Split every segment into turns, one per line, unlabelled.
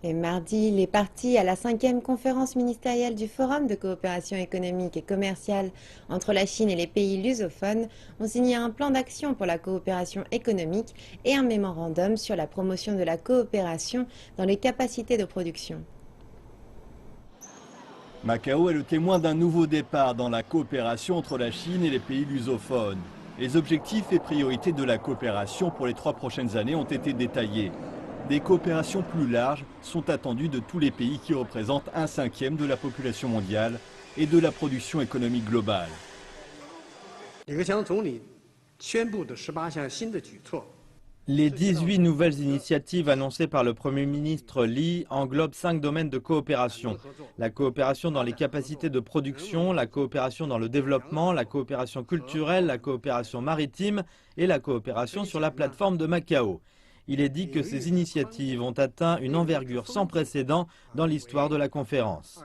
Et mardi, les parties à la 5e conférence ministérielle du Forum de coopération économique et commerciale entre la Chine et les pays lusophones ont signé un plan d'action pour la coopération économique et un mémorandum sur la promotion de la coopération dans les capacités de production.
Macao est le témoin d'un nouveau départ dans la coopération entre la Chine et les pays lusophones. Les objectifs et priorités de la coopération pour les 3 prochaines années ont été détaillés. Des coopérations plus larges sont attendues de tous les pays qui représentent 1/5 de la population mondiale et de la production économique globale.
李克强总理宣布的18项新的举措。
Les 18 nouvelles initiatives annoncées par le Premier ministre Li englobent 5 domaines de coopération. La coopération dans les capacités de production, la coopération dans le développement, la coopération culturelle, la coopération maritime et la coopération sur la plateforme de Macao. Il est dit que ces initiatives ont atteint une envergure sans précédent dans l'histoire de la conférence.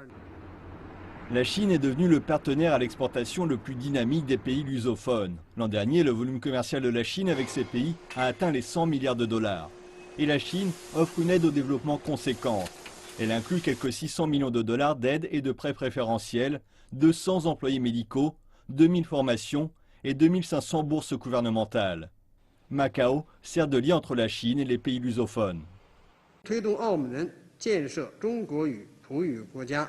La Chine est devenue le partenaire à l'exportation le plus dynamique des pays lusophones. L'an dernier, le volume commercial de la Chine avec ces pays a atteint les 100 milliards de dollars. Et la Chine offre une aide au développement conséquente. Elle inclut quelques 600 millions de dollars d'aide et de prêts préférentiels, 200 employés médicaux, 2000 formations et 2500 bourses gouvernementales. Macao sert de lien entre la Chine et les pays lusophones.
推动澳门建设中国语普语国家。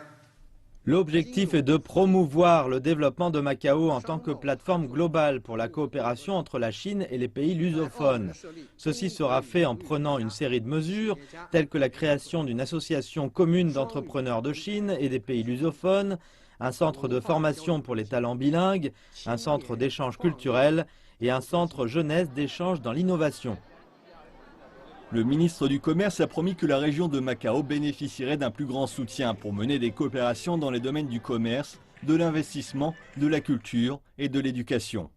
L'objectif est de promouvoir le développement de Macao en tant que plateforme globale pour la coopération entre la Chine et les pays lusophones. Ceci sera fait en prenant une série de mesures, telles que la création d'une association commune d'entrepreneurs de Chine et des pays lusophones, un centre de formation pour les talents bilingues, un centre d'échange culturel et un centre jeunesse d'échange dans l'innovation.
Le ministre du Commerce a promis que la région de Macao bénéficierait d'un plus grand soutien pour mener des coopérations dans les domaines du commerce, de l'investissement, de la culture et de l'éducation.